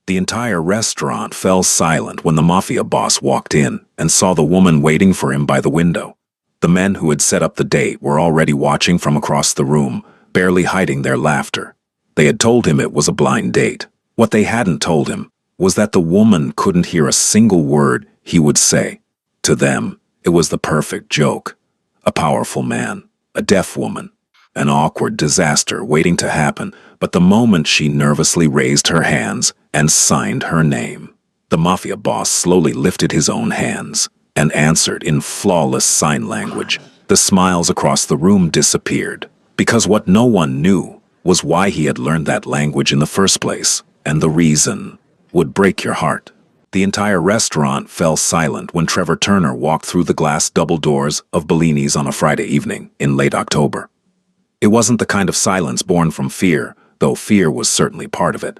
The entire restaurant fell silent when the Mafia boss walked in and saw the woman waiting for him by the window. The men who had set up the date were already watching from across the room, barely hiding their laughter. They had told him it was a blind date. What they hadn't told him was that the woman couldn't hear a single word he would say. To them, it was the perfect joke. A powerful man, a deaf woman, an awkward disaster waiting to happen, but the moment she nervously raised her hands and signed her name, the Mafia boss slowly lifted his own hands and answered in flawless sign language. The smiles across the room disappeared, because what no one knew was why he had learned that language in the first place, and the reason would break your heart. The entire restaurant fell silent when Trevor Turner walked through the glass double doors of Bellini's on a Friday evening in late October. It wasn't the kind of silence born from fear, though fear was certainly part of it.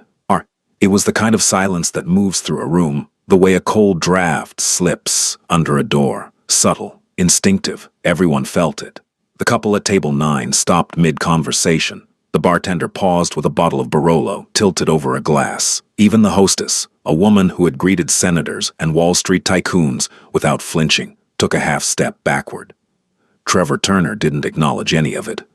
It was the kind of silence that moves through a room the way a cold draft slips under a door. Subtle, instinctive, everyone felt it. The couple at table 9 stopped mid-conversation. The bartender paused with a bottle of Barolo tilted over a glass. Even the hostess, a woman who had greeted senators and Wall Street tycoons without flinching, took a half-step backward. Trevor Turner didn't acknowledge any of it.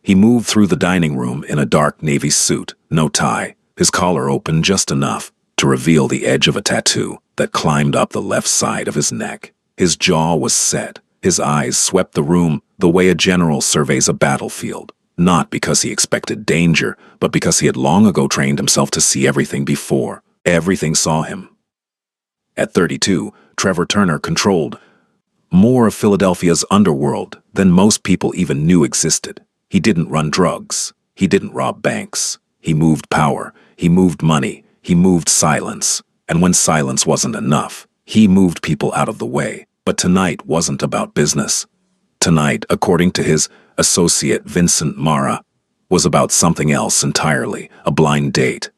He moved through the dining room in a dark navy suit, no tie, his collar open just enough to reveal the edge of a tattoo that climbed up the left side of his neck. His jaw was set. His eyes swept the room the way a general surveys a battlefield, not because he expected danger, but because he had long ago trained himself to see everything before everything saw him. At 32, Trevor Turner controlled more of Philadelphia's underworld than most people even knew existed. He didn't run drugs. He didn't rob banks. He moved power. He moved money. He moved silence. And when silence wasn't enough, he moved people out of the way. But tonight wasn't about business. Tonight, according to his associate Vincent Mara, was about something else entirely, a blind date.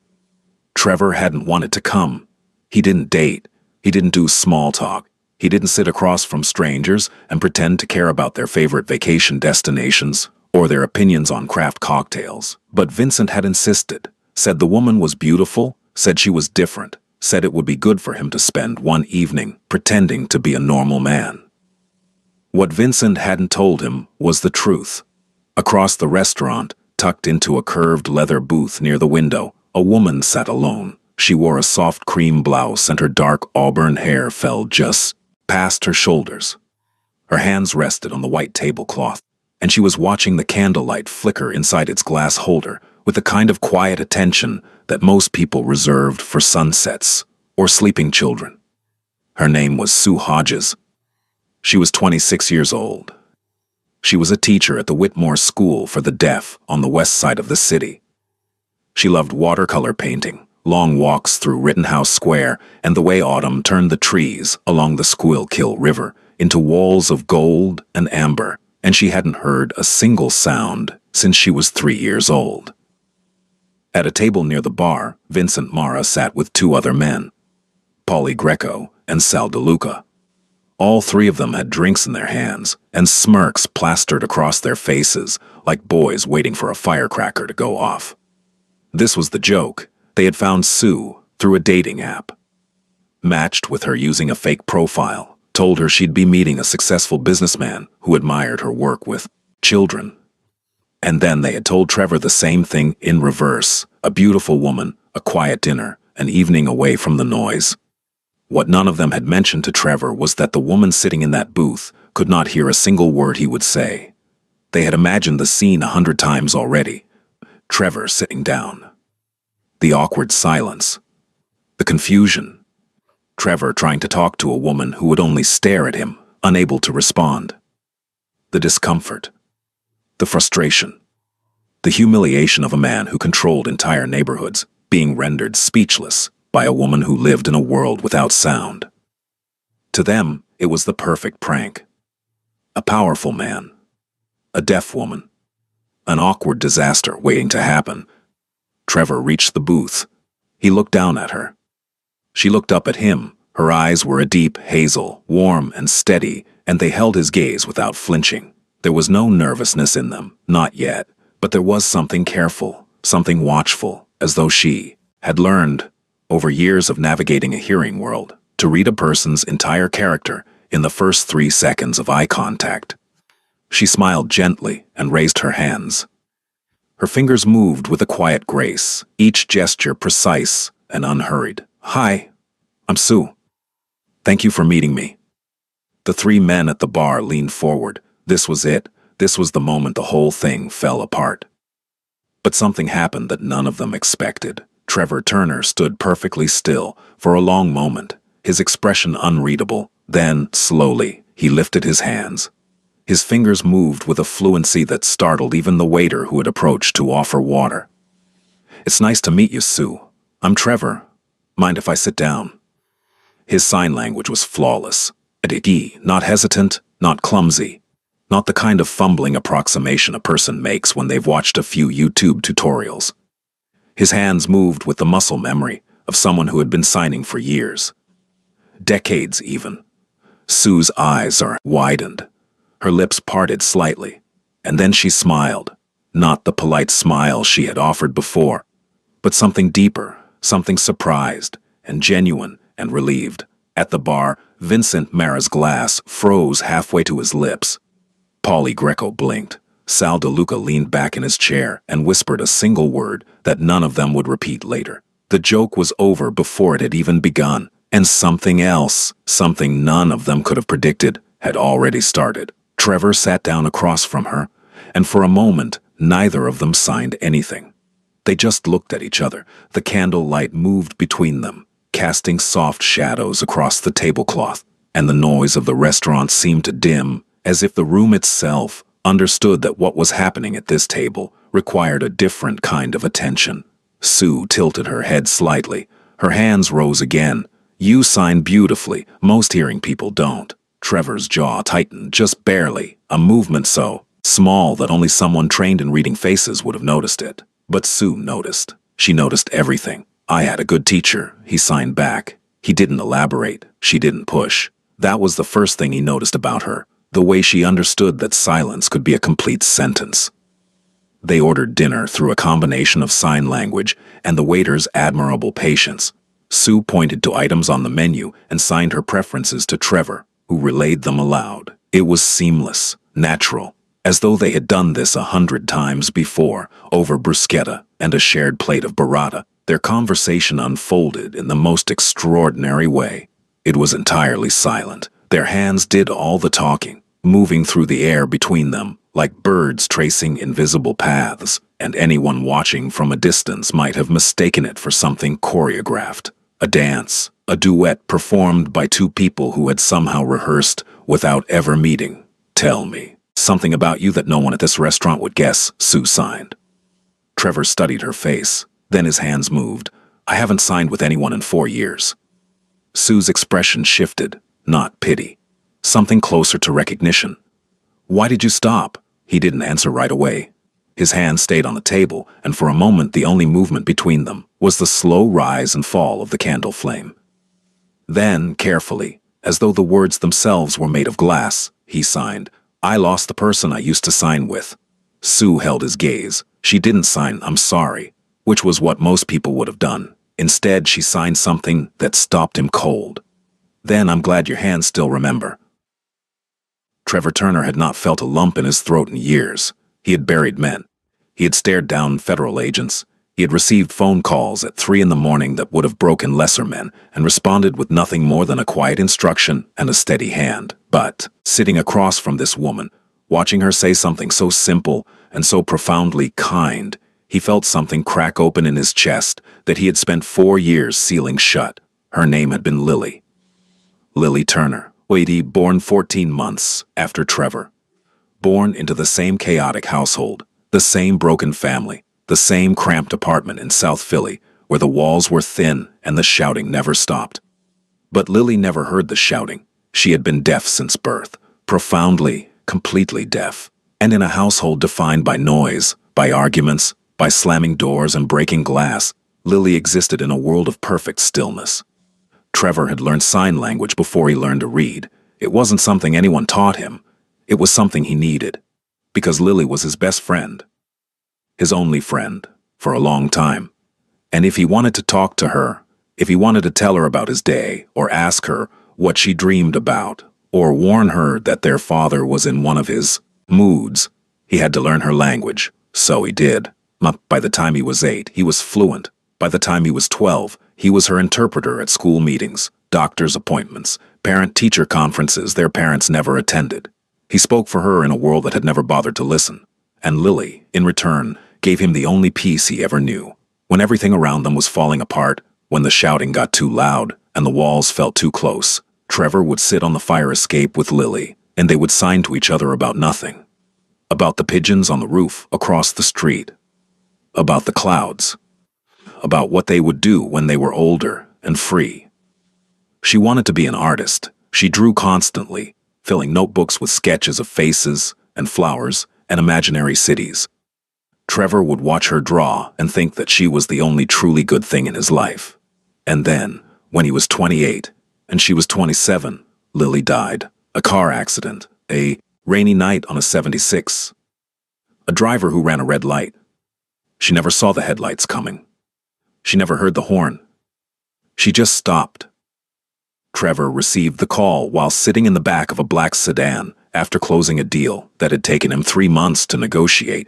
Trevor hadn't wanted to come. He didn't date. He didn't do small talk. He didn't sit across from strangers and pretend to care about their favorite vacation destinations or their opinions on craft cocktails. But Vincent had insisted, said the woman was beautiful, said she was different, said it would be good for him to spend one evening pretending to be a normal man. What Vincent hadn't told him was the truth. Across the restaurant, tucked into a curved leather booth near the window, a woman sat alone. She wore a soft cream blouse and her dark auburn hair fell just past her shoulders. Her hands rested on the white tablecloth, and she was watching the candlelight flicker inside its glass holder with the kind of quiet attention that most people reserved for sunsets or sleeping children. Her name was Sue Hodges. She was 26 years old. She was a teacher at the Whitmore School for the Deaf on the west side of the city. She loved watercolor painting, long walks through Rittenhouse Square, and the way autumn turned the trees along the Schuylkill River into walls of gold and amber, and she hadn't heard a single sound since she was 3 years old. At a table near the bar, Vincent Mara sat with 2 other men, Paulie Greco and Sal DeLuca. All 3 of them had drinks in their hands and smirks plastered across their faces like boys waiting for a firecracker to go off. This was the joke. They had found Sue through a dating app, matched with her using a fake profile, told her she'd be meeting a successful businessman who admired her work with children. And then they had told Trevor the same thing in reverse: a beautiful woman, a quiet dinner, an evening away from the noise. What none of them had mentioned to Trevor was that the woman sitting in that booth could not hear a single word he would say. They had imagined the scene 100 times already. Trevor sitting down. The awkward silence. The confusion. Trevor trying to talk to a woman who would only stare at him, unable to respond. The discomfort. The frustration. The humiliation of a man who controlled entire neighborhoods, being rendered speechless by a woman who lived in a world without sound. To them, it was the perfect prank. A powerful man. A deaf woman. An awkward disaster waiting to happen. Trevor reached the booth. He looked down at her. She looked up at him. Her eyes were a deep hazel, warm and steady, and they held his gaze without flinching. There was no nervousness in them, not yet, but there was something careful, something watchful, as though she had learned over years of navigating a hearing world, to read a person's entire character in the first 3 seconds of eye contact. She smiled gently and raised her hands. Her fingers moved with a quiet grace, each gesture precise and unhurried. "Hi, I'm Sue. Thank you for meeting me." The 3 men at the bar leaned forward. This was it. This was the moment the whole thing fell apart. But something happened that none of them expected. Trevor Turner stood perfectly still for a long moment, his expression unreadable. Then, slowly, he lifted his hands. His fingers moved with a fluency that startled even the waiter who had approached to offer water. "It's nice to meet you, Sue. I'm Trevor. Mind if I sit down?" His sign language was flawless. Not hesitant, not clumsy. Not the kind of fumbling approximation a person makes when they've watched a few YouTube tutorials. His hands moved with the muscle memory of someone who had been signing for years. Decades, even. Sue's eyes widened. Her lips parted slightly, and then she smiled. Not the polite smile she had offered before, but something deeper, something surprised and genuine and relieved. At the bar, Vincent Mara's glass froze halfway to his lips. Paulie Greco blinked. Sal DeLuca leaned back in his chair and whispered a single word that none of them would repeat later. The joke was over before it had even begun, and something else, something none of them could have predicted, had already started. Trevor sat down across from her, and for a moment, neither of them signed anything. They just looked at each other. The candle light moved between them, casting soft shadows across the tablecloth, and the noise of the restaurant seemed to dim, as if the room itself understood that what was happening at this table required a different kind of attention. Sue tilted her head slightly. Her hands rose again. "You sign beautifully. Most hearing people don't." Trevor's jaw tightened just barely, a movement so small that only someone trained in reading faces would have noticed it. But Sue noticed. She noticed everything. "I had a good teacher," he signed back. He didn't elaborate. She didn't push. That was the first thing he noticed about her, the way she understood that silence could be a complete sentence. They ordered dinner through a combination of sign language and the waiter's admirable patience. Sue pointed to items on the menu and signed her preferences to Trevor, who relayed them aloud. It was seamless, natural, as though they had done this 100 times before, over bruschetta and a shared plate of burrata. Their conversation unfolded in the most extraordinary way. It was entirely silent. Their hands did all the talking, moving through the air between them, like birds tracing invisible paths, and anyone watching from a distance might have mistaken it for something choreographed. A dance, a duet performed by 2 people who had somehow rehearsed without ever meeting. "Tell me something about you that no one at this restaurant would guess," Sue signed. Trevor studied her face. Then his hands moved. "I haven't signed with anyone in 4 years." Sue's expression shifted, not pity. Something closer to recognition. "Why did you stop?" He didn't answer right away. His hand stayed on the table, and for a moment the only movement between them was the slow rise and fall of the candle flame. Then, carefully, as though the words themselves were made of glass, he signed, "I lost the person I used to sign with." Sue held his gaze. She didn't sign "I'm sorry," which was what most people would have done. Instead, she signed something that stopped him cold. "Then I'm glad your hands still remember." Trevor Turner had not felt a lump in his throat in years. He had buried men. He had stared down federal agents. He had received phone calls at 3 in the morning that would have broken lesser men and responded with nothing more than a quiet instruction and a steady hand. But, sitting across from this woman, watching her say something so simple and so profoundly kind, he felt something crack open in his chest that he had spent 4 years sealing shut. Her name had been Lily. Lily Turner, born 14 months after Trevor. Born into the same chaotic household, the same broken family, the same cramped apartment in South Philly, where the walls were thin and the shouting never stopped. But Lily never heard the shouting. She had been deaf since birth, profoundly, completely deaf. And in a household defined by noise, by arguments, by slamming doors and breaking glass, Lily existed in a world of perfect stillness. Trevor had learned sign language before he learned to read. It wasn't something anyone taught him. It was something he needed, because Lily was his best friend. His only friend, for a long time. And if he wanted to talk to her, If he wanted to tell her about his day, or ask her what she dreamed about, or warn her that their father was in one of his moods, he had to learn her language. So he did. By the time he was 8, he was fluent. By the time he was 12, he was her interpreter at school meetings, doctor's appointments, parent-teacher conferences their parents never attended. He spoke for her in a world that had never bothered to listen. And Lily, in return, gave him the only peace he ever knew. When everything around them was falling apart, when the shouting got too loud and the walls felt too close, Trevor would sit on the fire escape with Lily, and they would sign to each other about nothing. About the pigeons on the roof across the street. About the clouds. About what they would do when they were older and free. She wanted to be an artist. She drew constantly, filling notebooks with sketches of faces and flowers and imaginary cities. Trevor would watch her draw and think that she was the only truly good thing in his life. And then, when he was 28 and she was 27, Lily died. A car accident. A rainy night on a 76. A driver who ran a red light. She never saw the headlights coming. She never heard the horn. She just stopped. Trevor received the call while sitting in the back of a black sedan after closing a deal that had taken him 3 months to negotiate.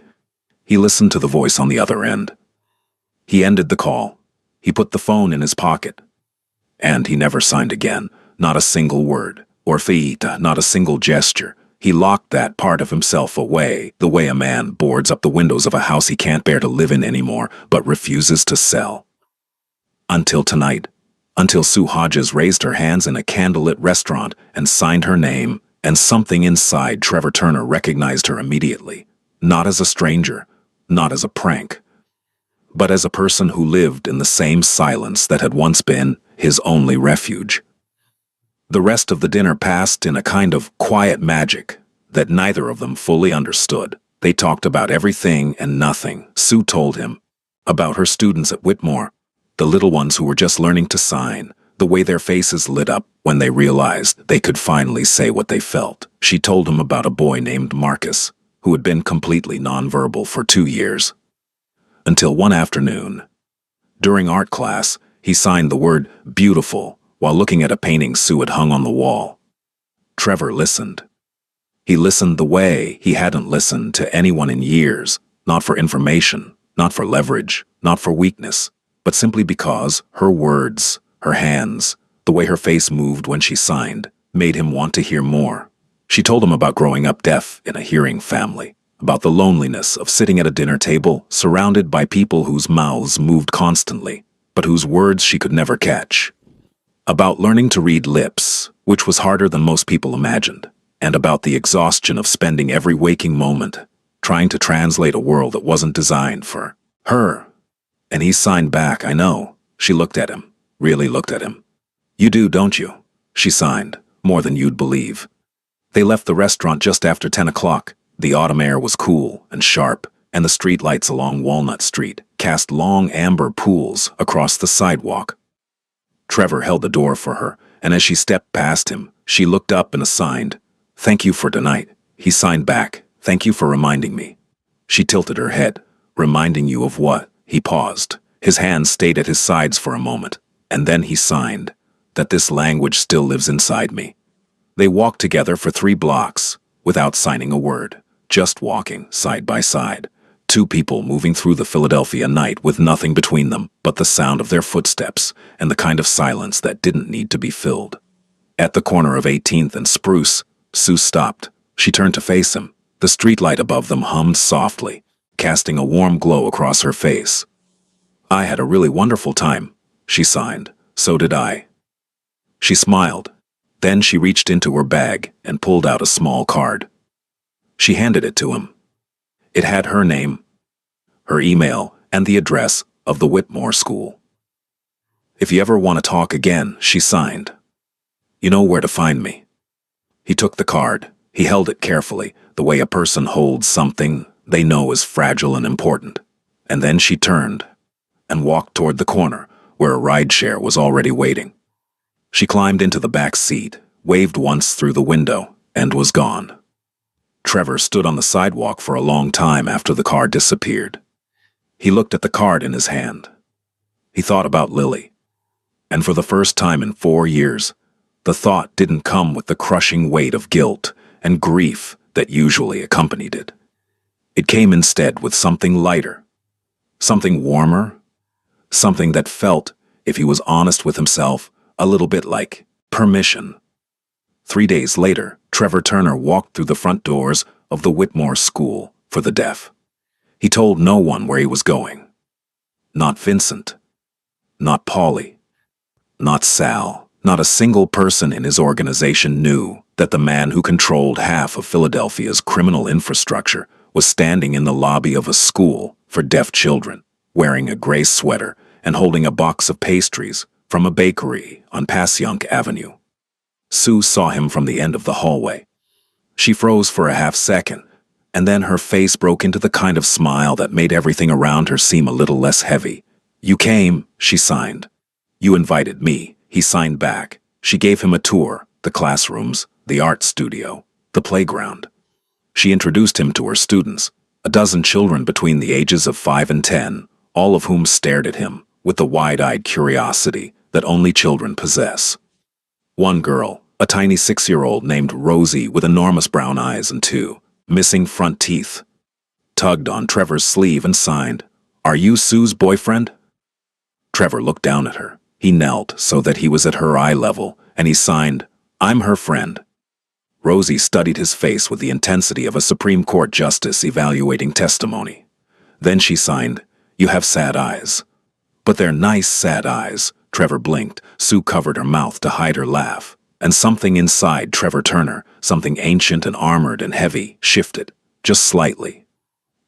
He listened to the voice on the other end. He ended the call. He put the phone in his pocket. And he never signed again, not a single word, or feita, not a single gesture. He locked that part of himself away, the way a man boards up the windows of a house he can't bear to live in anymore, but refuses to sell. Until tonight, until Sue Hodges raised her hands in a candlelit restaurant and signed her name, and something inside Trevor Turner recognized her immediately, not as a stranger, not as a prank, but as a person who lived in the same silence that had once been his only refuge. The rest of the dinner passed in a kind of quiet magic that neither of them fully understood. They talked about everything and nothing. Sue told him about her students at Whitmore, the little ones who were just learning to sign, the way their faces lit up when they realized they could finally say what they felt. She told him about a boy named Marcus, who had been completely nonverbal for 2 years. Until one afternoon, during art class, he signed the word beautiful while looking at a painting Sue had hung on the wall. Trevor listened. He listened the way he hadn't listened to anyone in years, not for information, not for leverage, not for weakness, but simply because her words, her hands, the way her face moved when she signed, made him want to hear more. She told him about growing up deaf in a hearing family, about the loneliness of sitting at a dinner table surrounded by people whose mouths moved constantly, but whose words she could never catch, about learning to read lips, which was harder than most people imagined, and about the exhaustion of spending every waking moment trying to translate a world that wasn't designed for her. And he signed back, "I know." She looked at him, really looked at him. "You do, don't you?" She signed, "More than you'd believe." They left the restaurant just after 10 o'clock. The autumn air was cool and sharp, and the street lights along Walnut Street cast long amber pools across the sidewalk. Trevor held the door for her, and as she stepped past him, she looked up and signed, "Thank you for tonight." He signed back, "Thank you for reminding me." She tilted her head. "Reminding you of what?" He paused. His hands stayed at his sides for a moment, and then he signed, "That this language still lives inside me." They walked together for 3 blocks, without signing a word, just walking side by side. 2 people moving through the Philadelphia night with nothing between them but the sound of their footsteps and the kind of silence that didn't need to be filled. At the corner of 18th and Spruce, Sue stopped. She turned to face him. The streetlight above them hummed softly, casting a warm glow across her face. "I had a really wonderful time," she signed. "So did I." She smiled. Then she reached into her bag and pulled out a small card. She handed it to him. It had her name, her email, and the address of the Whitmore School. "If you ever want to talk again," she signed, "you know where to find me." He took the card. He held it carefully, the way a person holds something they know is fragile and important. And then she turned and walked toward the corner where a rideshare was already waiting. She climbed into the back seat, waved once through the window, and was gone. Trevor stood on the sidewalk for a long time after the car disappeared. He looked at the card in his hand. He thought about Lily. And for the first time in 4 years, the thought didn't come with the crushing weight of guilt and grief that usually accompanied it. It came instead with something lighter, something warmer, something that felt, if he was honest with himself, a little bit like permission. 3 days later, Trevor Turner walked through the front doors of the Whitmore School for the Deaf. He told no one where he was going. Not Vincent. Not Polly. Not Sal. Not a single person in his organization knew that the man who controlled half of Philadelphia's criminal infrastructure was standing in the lobby of a school for deaf children, wearing a gray sweater and holding a box of pastries from a bakery on Passyunk Avenue. Sue saw him from the end of the hallway. She froze for a half second, and then her face broke into the kind of smile that made everything around her seem a little less heavy. "You came," she signed. "You invited me," he signed back. She gave him a tour, the classrooms, the art studio, the playground. She introduced him to her students, a dozen children between the ages of 5 and 10, all of whom stared at him with the wide-eyed curiosity that only children possess. One girl, a tiny 6-year-old named Rosie with enormous brown eyes and 2 missing front teeth, tugged on Trevor's sleeve and signed, "Are you Sue's boyfriend?" Trevor looked down at her. He knelt so that he was at her eye level, and he signed, "I'm her friend." Rosie studied his face with the intensity of a Supreme Court justice evaluating testimony. Then she signed, "You have sad eyes." "But they're nice sad eyes." Trevor blinked. Sue covered her mouth to hide her laugh. And something inside Trevor Turner, something ancient and armored and heavy, shifted. Just slightly.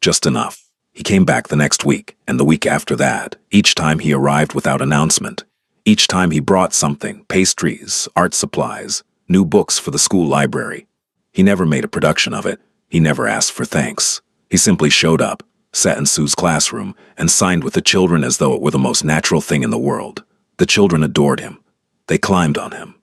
Just enough. He came back the next week, and the week after that, each time he arrived without announcement. Each time he brought something, pastries, art supplies, new books for the school library. He never made a production of it. He never asked for thanks. He simply showed up, sat in Sue's classroom, and signed with the children as though it were the most natural thing in the world. The children adored him. They climbed on him.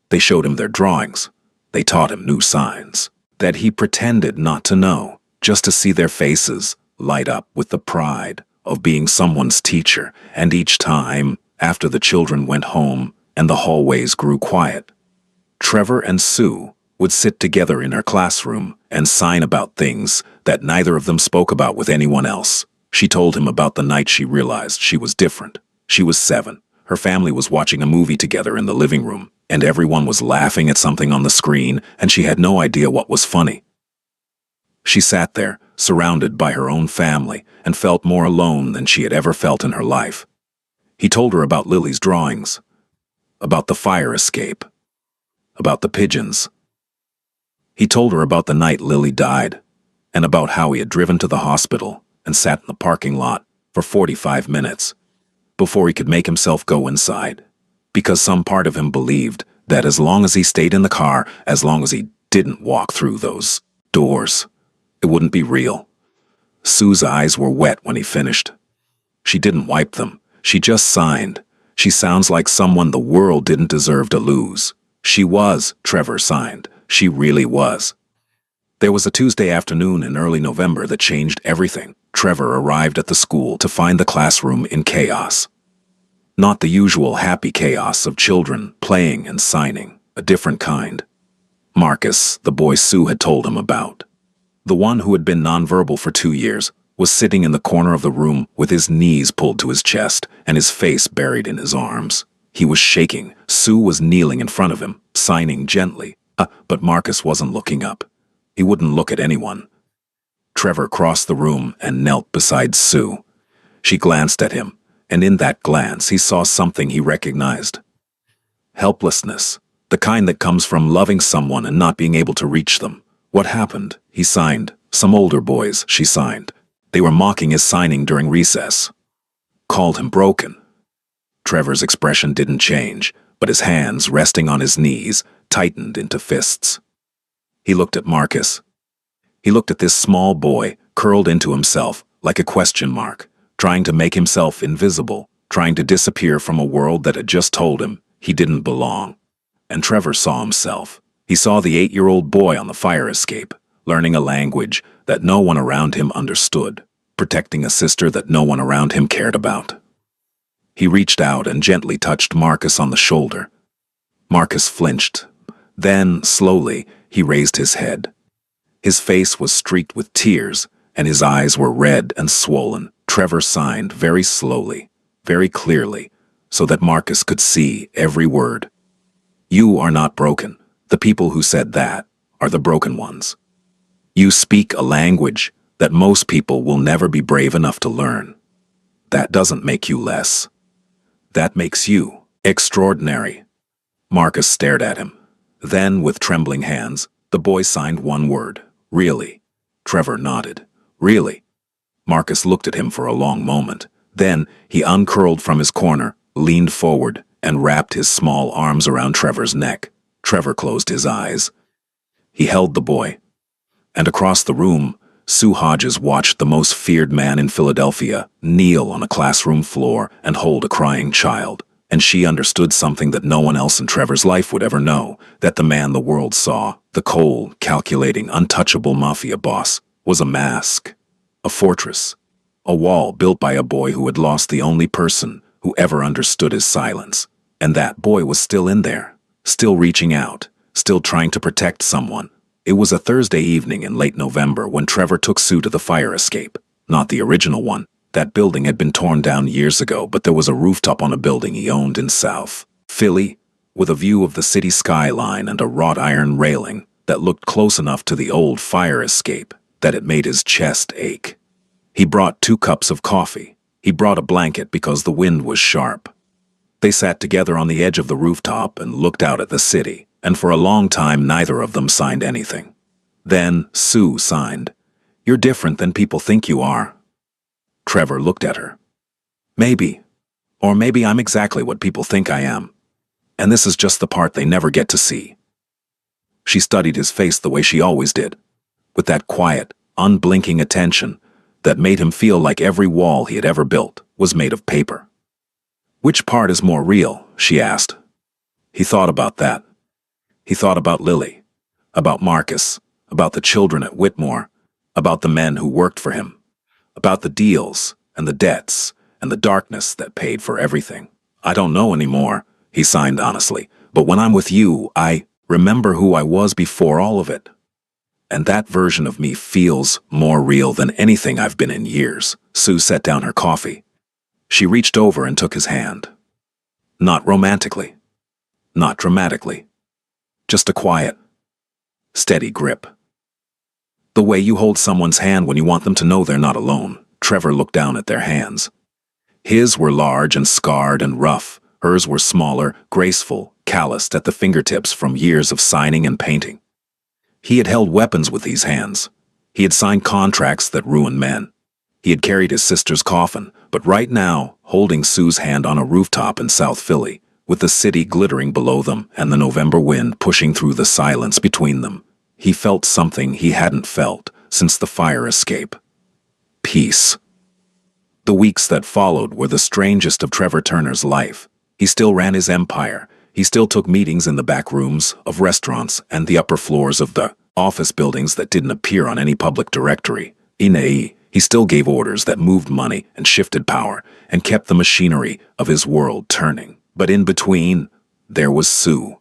They showed him their drawings. They taught him new signs that he pretended not to know, just to see their faces light up with the pride of being someone's teacher. And each time, after the children went home and the hallways grew quiet, Trevor and Sue would sit together in her classroom and sign about things that neither of them spoke about with anyone else. She told him about the night she realized she was different. She was 7. Her family was watching a movie together in the living room, and everyone was laughing at something on the screen, and she had no idea what was funny. She sat there, surrounded by her own family, and felt more alone than she had ever felt in her life. He told her about Lily's drawings, about the fire escape, about the pigeons. He told her about the night Lily died, and about how he had driven to the hospital and sat in the parking lot for 45 minutes before he could make himself go inside, because some part of him believed that as long as he stayed in the car, as long as he didn't walk through those doors, it wouldn't be real. Sue's eyes were wet when he finished. She didn't wipe them. She just signed. She sounds like someone the world didn't deserve to lose. She was, Trevor signed. She really was. There was a Tuesday afternoon in early November that changed everything. Trevor arrived at the school to find the classroom in chaos. Not the usual happy chaos of children playing and signing, a different kind. Marcus, the boy Sue had told him about, the one who had been nonverbal for 2 years, was sitting in the corner of the room with his knees pulled to his chest and his face buried in his arms. He was shaking. Sue was kneeling in front of him, signing gently. But Marcus wasn't looking up. He wouldn't look at anyone. Trevor crossed the room and knelt beside Sue. She glanced at him, and in that glance he saw something he recognized. Helplessness, the kind that comes from loving someone and not being able to reach them. "What happened?" he signed. "Some older boys," she signed. "They were mocking his signing during recess. Called him broken." Trevor's expression didn't change, but his hands, resting on his knees, tightened into fists. He looked at Marcus. He looked at this small boy, curled into himself, like a question mark, trying to make himself invisible, trying to disappear from a world that had just told him he didn't belong. And Trevor saw himself. He saw the 8-year-old boy on the fire escape, learning a language that no one around him understood, protecting a sister that no one around him cared about. He reached out and gently touched Marcus on the shoulder. Marcus flinched. Then, slowly, he raised his head. His face was streaked with tears, and his eyes were red and swollen. Trevor signed very slowly, very clearly, so that Marcus could see every word. "You are not broken. The people who said that are the broken ones. You speak a language that most people will never be brave enough to learn. That doesn't make you less. That makes you extraordinary." Marcus stared at him. Then, with trembling hands, the boy signed one word: "Really?" Trevor nodded. "Really?" Marcus looked at him for a long moment. Then he uncurled from his corner, leaned forward, and wrapped his small arms around Trevor's neck. Trevor closed his eyes. He held the boy. And across the room, Sue Hodges watched the most feared man in Philadelphia kneel on a classroom floor and hold a crying child. And she understood something that no one else in Trevor's life would ever know, that the man the world saw, the cold, calculating, untouchable Mafia boss, was a mask, a fortress, a wall built by a boy who had lost the only person who ever understood his silence. And that boy was still in there, still reaching out, still trying to protect someone. It was a Thursday evening in late November when Trevor took Sue to the fire escape. Not the original one. That building had been torn down years ago, but there was a rooftop on a building he owned in South Philly, with a view of the city skyline and a wrought iron railing that looked close enough to the old fire escape that it made his chest ache. He brought 2 cups of coffee. He brought a blanket because the wind was sharp. They sat together on the edge of the rooftop and looked out at the city, and for a long time neither of them signed anything. Then Sue signed. "You're different than people think you are." Trevor looked at her. "Maybe. Or maybe I'm exactly what people think I am. And this is just the part they never get to see." She studied his face the way she always did, with that quiet, unblinking attention that made him feel like every wall he had ever built was made of paper. "Which part is more real?" she asked. He thought about that. He thought about Lily, about Marcus, about the children at Whitmore, about the men who worked for him, about the deals and the debts and the darkness that paid for everything. "I don't know anymore," he signed honestly, "but when I'm with you, I remember who I was before all of it. And that version of me feels more real than anything I've been in years." Sue set down her coffee. She reached over and took his hand. Not romantically, not dramatically, just a quiet, steady grip. The way you hold someone's hand when you want them to know they're not alone. Trevor looked down at their hands. His were large and scarred and rough. Hers were smaller, graceful, calloused at the fingertips from years of signing and painting. He had held weapons with these hands. He had signed contracts that ruined men. He had carried his sister's coffin, but right now, holding Sue's hand on a rooftop in South Philly, with the city glittering below them and the November wind pushing through the silence between them, he felt something he hadn't felt since the fire escape. Peace. The weeks that followed were the strangest of Trevor Turner's life. He still ran his empire. He still took meetings in the back rooms of restaurants and the upper floors of the office buildings that didn't appear on any public directory. He still gave orders that moved money and shifted power and kept the machinery of his world turning. But in between, there was Sue.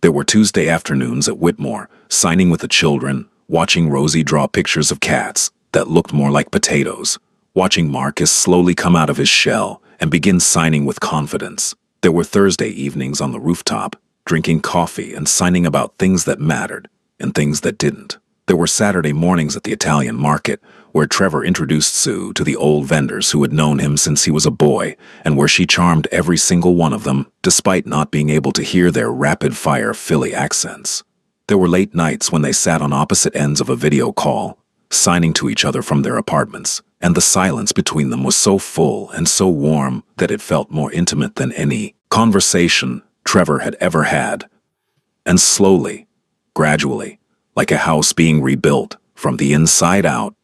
There were Tuesday afternoons at Whitmore, signing with the children, watching Rosie draw pictures of cats that looked more like potatoes, watching Marcus slowly come out of his shell and begin signing with confidence. There were Thursday evenings on the rooftop, drinking coffee and signing about things that mattered and things that didn't. There were Saturday mornings at the Italian market, where Trevor introduced Sue to the old vendors who had known him since he was a boy, and where she charmed every single one of them, despite not being able to hear their rapid-fire Philly accents. There were late nights when they sat on opposite ends of a video call, signing to each other from their apartments, and the silence between them was so full and so warm that it felt more intimate than any conversation Trevor had ever had. And slowly, gradually, like a house being rebuilt from the inside out,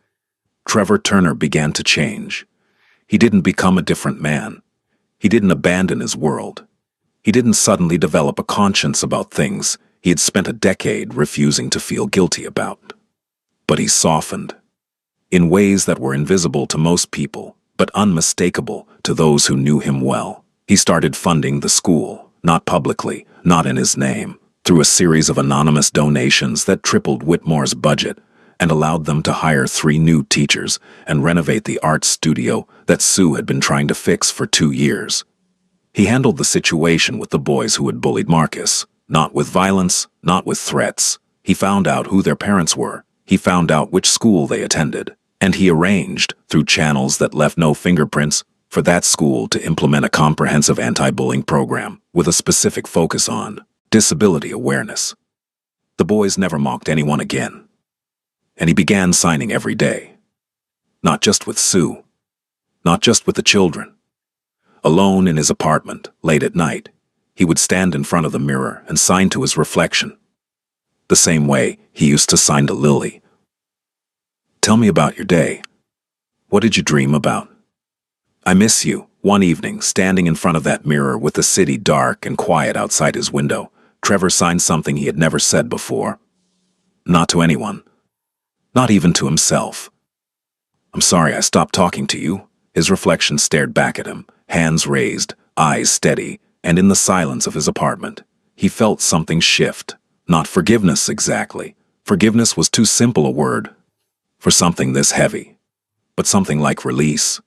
Trevor Turner began to change. He didn't become a different man. He didn't abandon his world. He didn't suddenly develop a conscience about things he had spent a decade refusing to feel guilty about. But he softened. In ways that were invisible to most people, but unmistakable to those who knew him well. He started funding the school, not publicly, not in his name, through a series of anonymous donations that tripled Whitmore's budget and allowed them to hire 3 new teachers and renovate the art studio that Sue had been trying to fix for 2 years. He handled the situation with the boys who had bullied Marcus, not with violence, not with threats. He found out who their parents were, he found out which school they attended, and he arranged, through channels that left no fingerprints, for that school to implement a comprehensive anti-bullying program with a specific focus on disability awareness. The boys never mocked anyone again. And he began signing every day. Not just with Sue. Not just with the children. Alone in his apartment, late at night, he would stand in front of the mirror and sign to his reflection. The same way he used to sign to Lily. "Tell me about your day. What did you dream about?" "I miss you." One evening, standing in front of that mirror with the city dark and quiet outside his window, Trevor signed something he had never said before. Not to anyone. Not even to himself. "I'm sorry I stopped talking to you." His reflection stared back at him, hands raised, eyes steady, and in the silence of his apartment, he felt something shift. Not forgiveness exactly. Forgiveness was too simple a word for something this heavy. But something like release.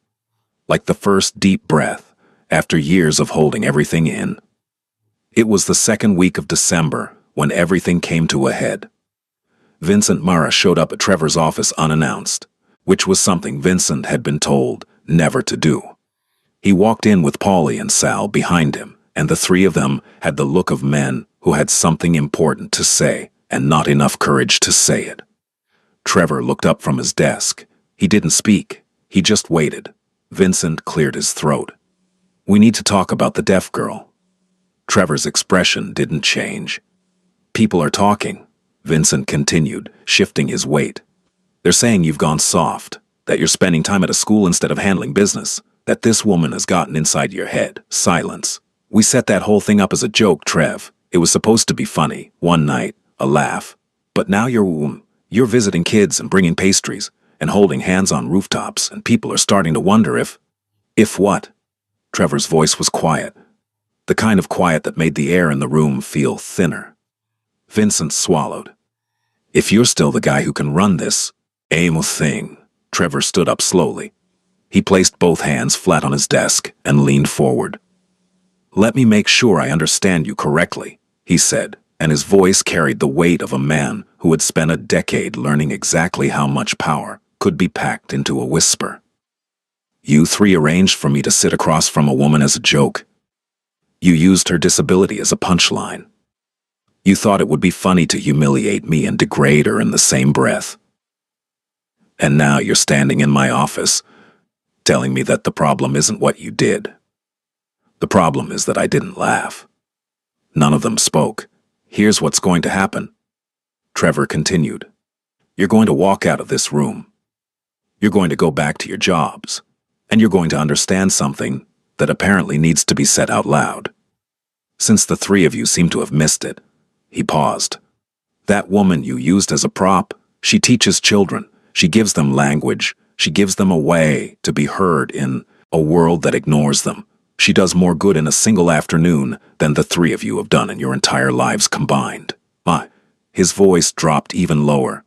Like the first deep breath after years of holding everything in. It was the second week of December when everything came to a head. Vincent Murrah showed up at Trevor's office unannounced, which was something Vincent had been told never to do. He walked in with Polly and Sal behind him, and the 3 of them had the look of men who had something important to say and not enough courage to say it. Trevor looked up from his desk. He didn't speak. He just waited. Vincent cleared his throat. "We need to talk about the deaf girl." Trevor's expression didn't change. "People are talking," Vincent continued, shifting his weight. "They're saying you've gone soft, that you're spending time at a school instead of handling business, that this woman has gotten inside your head." Silence. "We set that whole thing up as a joke, Trev. It was supposed to be funny, one night, a laugh. But now you're visiting kids and bringing pastries and holding hands on rooftops, and people are starting to wonder if..." "If what?" Trevor's voice was quiet. The kind of quiet that made the air in the room feel thinner. Vincent swallowed. "If you're still the guy who can run this thing." Trevor stood up slowly. He placed both hands flat on his desk and leaned forward. "Let me make sure I understand you correctly," he said, and his voice carried the weight of a man who had spent a decade learning exactly how much power could be packed into a whisper. "You 3 arranged for me to sit across from a woman as a joke. You used her disability as a punchline. You thought it would be funny to humiliate me and degrade her in the same breath. And now you're standing in my office, telling me that the problem isn't what you did. The problem is that I didn't laugh." None of them spoke. "Here's what's going to happen," Trevor continued. "You're going to walk out of this room. You're going to go back to your jobs, and you're going to understand something that apparently needs to be said out loud. Since the 3 of you seem to have missed it." He paused. "That woman you used as a prop, she teaches children. She gives them language. She gives them a way to be heard in a world that ignores them. She does more good in a single afternoon than the 3 of you have done in your entire lives combined." His voice dropped even lower.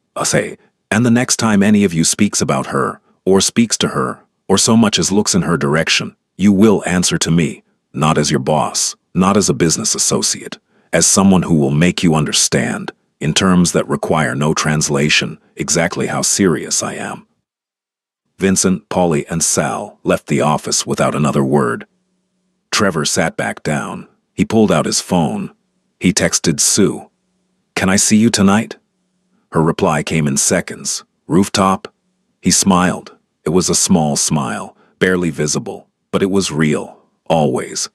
"And the next time any of you speaks about her, or speaks to her, or so much as looks in her direction, you will answer to me, not as your boss, not as a business associate, as someone who will make you understand, in terms that require no translation, exactly how serious I am." Vincent, Polly, and Sal left the office without another word. Trevor sat back down. He pulled out his phone. He texted Sue. "Can I see you tonight?" Her reply came in seconds. "Rooftop?" He smiled. It was a small smile, barely visible, but it was real, always.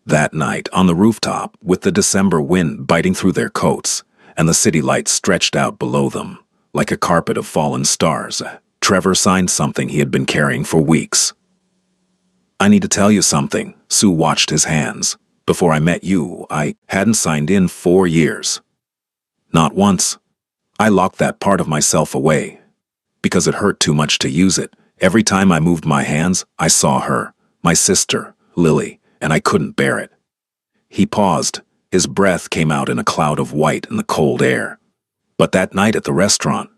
That night, on the rooftop, with the December wind biting through their coats, and the city lights stretched out below them, like a carpet of fallen stars, Trevor signed something he had been carrying for weeks. "I need to tell you something." Sue watched his hands. "Before I met you, I hadn't signed in 4 years. Not once. I locked that part of myself away, because it hurt too much to use it, Every time I moved my hands, I saw her, my sister, Lily, and I couldn't bear it. He paused. His breath came out in a cloud of white in the cold air. But that night at the restaurant,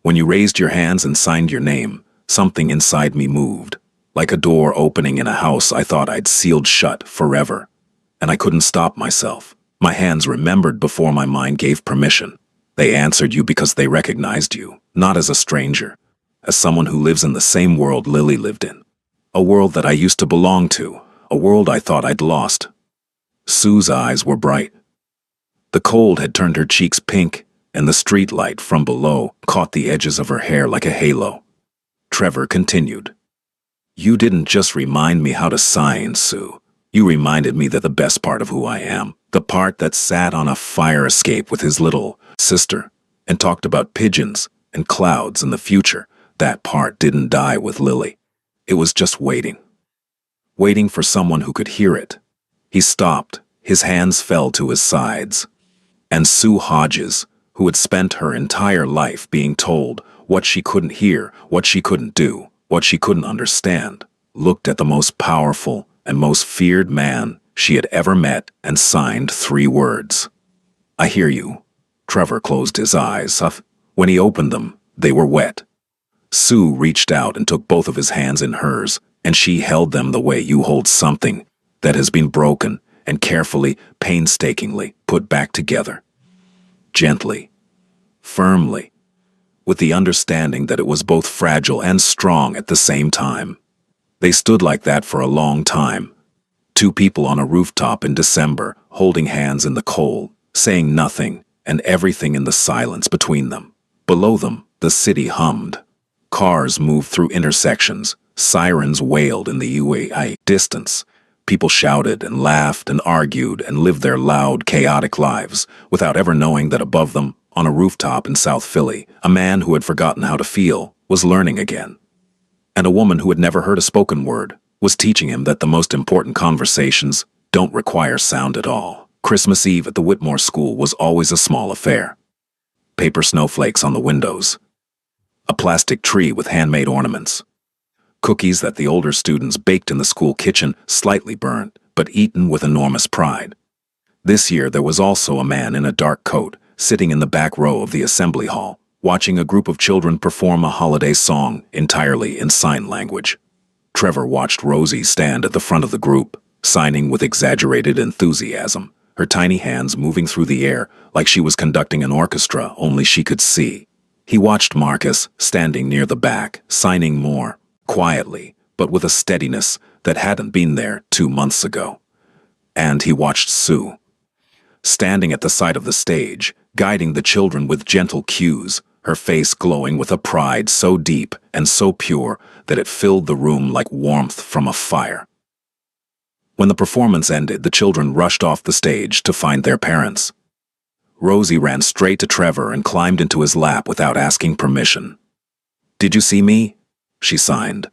when you raised your hands and signed your name, something inside me moved, like a door opening in a house I thought I'd sealed shut forever. And I couldn't stop myself. My hands remembered before my mind gave permission. They answered you because they recognized you, not as a stranger, as someone who lives in the same world Lily lived in. A world that I used to belong to, a world I thought I'd lost. Sue's eyes were bright. The cold had turned her cheeks pink, and the street light from below caught the edges of her hair like a halo. Trevor continued. You didn't just remind me how to sign, Sue. You reminded me that the best part of who I am, the part that sat on a fire escape with his little sister and talked about pigeons and clouds and the future, that part didn't die with Lily. It was just waiting. Waiting for someone who could hear it. He stopped. His hands fell to his sides. And Sue Hodges, who had spent her entire life being told what she couldn't hear, what she couldn't do, what she couldn't understand, looked at the most powerful and most feared man she had ever met and signed 3 words. I hear you. Trevor closed his eyes. When he opened them, they were wet. Sue reached out and took both of his hands in hers, and she held them the way you hold something that has been broken and carefully, painstakingly put back together. Gently, firmly, with the understanding that it was both fragile and strong at the same time. They stood like that for a long time. 2 people on a rooftop in December, holding hands in the cold, saying nothing, and everything in the silence between them. Below them, the city hummed. Cars moved through intersections. Sirens wailed in the UAI distance. People shouted and laughed and argued and lived their loud, chaotic lives without ever knowing that above them, on a rooftop in South Philly, a man who had forgotten how to feel was learning again. And a woman who had never heard a spoken word was teaching him that the most important conversations don't require sound at all. Christmas Eve at the Whitmore School was always a small affair. Paper snowflakes on the windows. A plastic tree with handmade ornaments. Cookies that the older students baked in the school kitchen, slightly burnt, but eaten with enormous pride. This year there was also a man in a dark coat, sitting in the back row of the assembly hall, watching a group of children perform a holiday song entirely in sign language. Trevor watched Rosie stand at the front of the group, signing with exaggerated enthusiasm, her tiny hands moving through the air like she was conducting an orchestra only she could see. He watched Marcus, standing near the back, signing more, quietly, but with a steadiness that hadn't been there 2 months ago. And he watched Sue, standing at the side of the stage, guiding the children with gentle cues, her face glowing with a pride so deep and so pure that it filled the room like warmth from a fire. When the performance ended, the children rushed off the stage to find their parents. Rosie ran straight to Trevor and climbed into his lap without asking permission. "Did you see me?" she signed.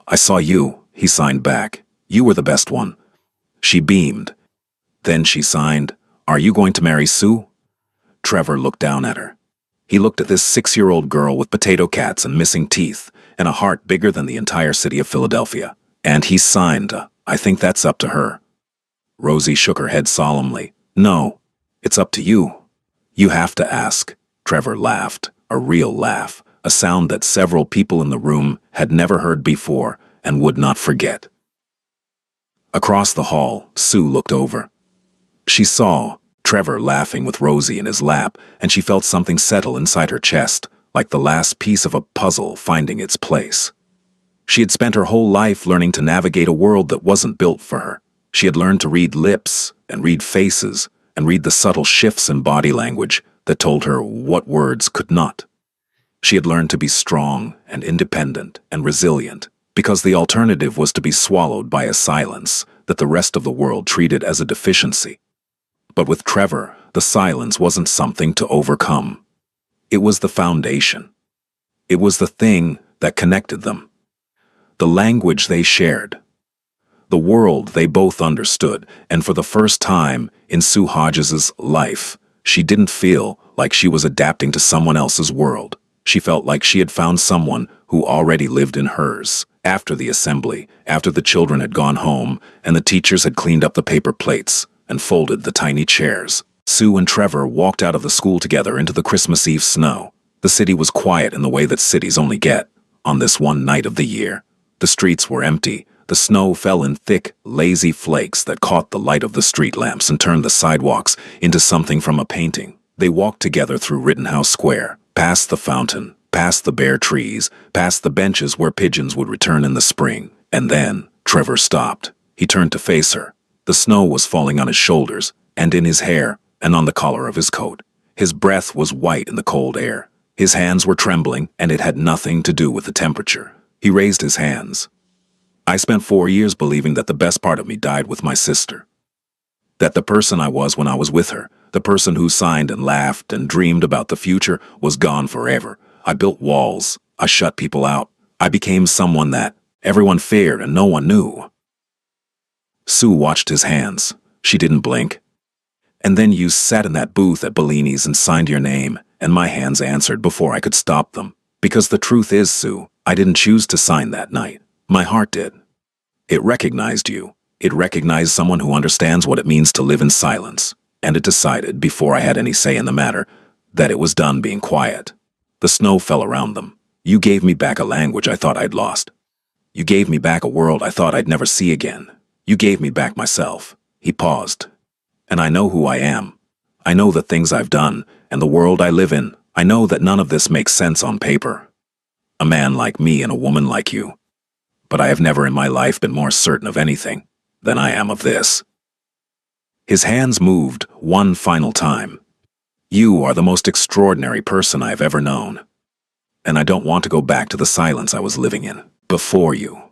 "I saw you," he signed back. "You were the best one." She beamed. Then she signed, "Are you going to marry Sue?" Trevor looked down at her. He looked at this 6-year-old girl with potato cats and missing teeth and a heart bigger than the entire city of Philadelphia. And he signed, "I think that's up to her." Rosie shook her head solemnly. "No, it's up to you. You have to ask." Trevor laughed, a real laugh, a sound that several people in the room had never heard before and would not forget. Across the hall, Sue looked over. She saw Trevor laughing with Rosie in his lap, and she felt something settle inside her chest, like the last piece of a puzzle finding its place. She had spent her whole life learning to navigate a world that wasn't built for her. She had learned to read lips and read faces and read the subtle shifts in body language that told her what words could not. She had learned to be strong and independent and resilient, because the alternative was to be swallowed by a silence that the rest of the world treated as a deficiency. But with Trevor, the silence wasn't something to overcome. It was the foundation. It was the thing that connected them. The language they shared. The world they both understood, and for the first time in Sue Hodges's life, she didn't feel like she was adapting to someone else's world. She felt like she had found someone who who already lived in hers. After the assembly, after the children had gone home, and the teachers had cleaned up the paper plates and folded the tiny chairs, Sue and Trevor walked out of the school together into the Christmas Eve snow. The city was quiet in the way that cities only get on this one night of the year. The streets were empty. The snow fell in thick, lazy flakes that caught the light of the street lamps and turned the sidewalks into something from a painting. They walked together through Rittenhouse Square, past the fountain, past the bare trees, past the benches where pigeons would return in the spring. And then Trevor stopped. He turned to face her. The snow was falling on his shoulders, and in his hair, and on the collar of his coat. His breath was white in the cold air. His hands were trembling, and it had nothing to do with the temperature. He raised his hands. I spent 4 years believing that the best part of me died with my sister. That the person I was when I was with her, the person who signed and laughed and dreamed about the future, was gone forever. I built walls. I shut people out. I became someone that everyone feared and no one knew. Sue watched his hands. She didn't blink. And then you sat in that booth at Bellini's and signed your name, and my hands answered before I could stop them. Because the truth is, Sue, I didn't choose to sign that night. My heart did. It recognized you. It recognized someone who understands what it means to live in silence. And it decided, before I had any say in the matter, that it was done being quiet. The snow fell around them. You gave me back a language I thought I'd lost. You gave me back a world I thought I'd never see again. You gave me back myself. He paused. And I know who I am. I know the things I've done, and the world I live in. I know that none of this makes sense on paper. A man like me and a woman like you. But I have never in my life been more certain of anything than I am of this. His hands moved one final time. You are the most extraordinary person I have ever known. And I don't want to go back to the silence I was living in before you.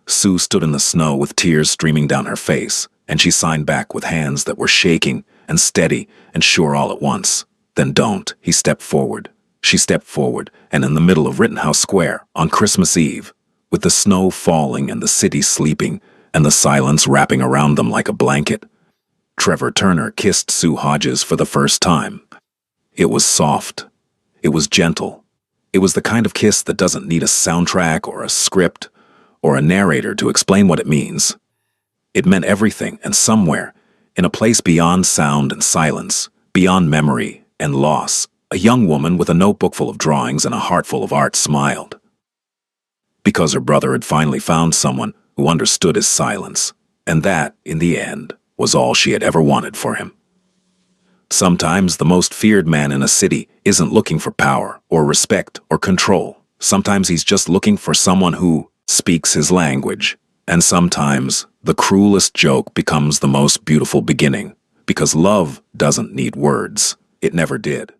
Sue stood in the snow with tears streaming down her face, and she signed back with hands that were shaking and steady and sure all at once. Then don't. He stepped forward. She stepped forward, and in the middle of Rittenhouse Square, on Christmas Eve, with the snow falling and the city sleeping, and the silence wrapping around them like a blanket, Trevor Turner kissed Sue Hodges for the first time. It was soft. It was gentle. It was the kind of kiss that doesn't need a soundtrack or a script or a narrator to explain what it means. It meant everything, and somewhere, in a place beyond sound and silence, beyond memory and loss, a young woman with a notebook full of drawings and a heart full of art smiled. Because her brother had finally found someone who understood his silence, and that, in the end, was all she had ever wanted for him. Sometimes the most feared man in a city isn't looking for power or respect or control. Sometimes he's just looking for someone who speaks his language. And sometimes the cruelest joke becomes the most beautiful beginning, because love doesn't need words. It never did.